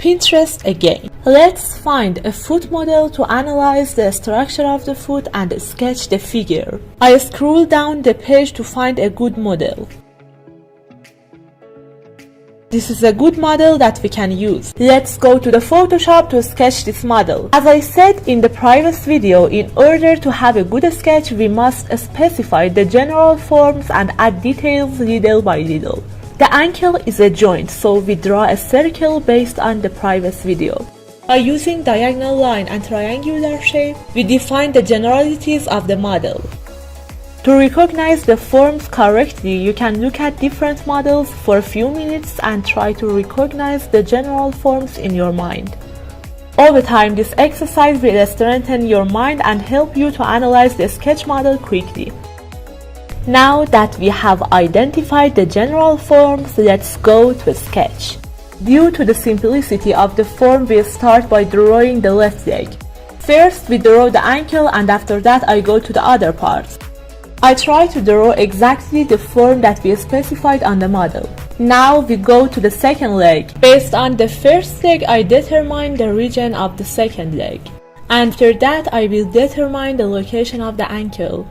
Pinterest again. Let's find a foot model to analyze the structure of the foot and sketch the figure. I scroll down the page to find a good model. This is a good model that we can use. Let's go to the Photoshop to sketch this model. As I said in the previous video, in order to have a good sketch, we must specify the general forms and add details little by little. The ankle is a joint, so we draw a circle based on the previous video. By using diagonal line and triangular shape, we define the generalities of the model. To recognize the forms correctly, you can look at different models for a few minutes and try to recognize the general forms in your mind. Over time, this exercise will strengthen your mind and help you to analyze the sketch model quickly. Now that we have identified the general forms, let's go to sketch. Due to the simplicity of the form, we start by drawing the left leg. First, we draw the ankle, and after that I go to the other parts. I try to draw exactly the form that we specified on the model. Now we go to the second leg. Based on the first leg, I determine the region of the second leg. After that, I will determine the location of the ankle.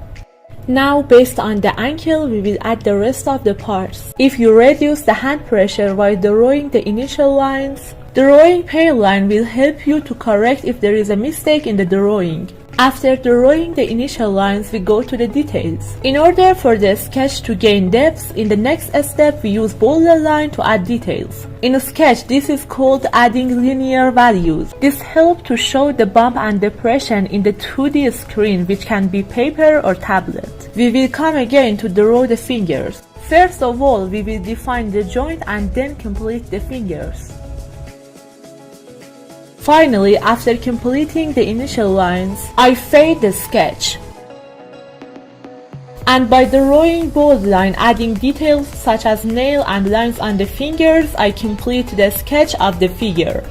Now, based on the ankle, we will add the rest of the parts. If you reduce the hand pressure while drawing the initial lines, drawing pale line will help you to correct if there is a mistake in the drawing. After drawing the initial lines, we go to the details. In order for the sketch to gain depth, in the next step we use bolded line to add details. In a sketch, this is called adding linear values. This helps to show the bump and depression in the 2D screen, which can be paper or tablet. We will come again to draw the fingers. First of all, we will define the joint and then complete the fingers. Finally, after completing the initial lines, I fade the sketch. And by drawing bold line, adding details such as nail and lines on the fingers, I complete the sketch of the figure.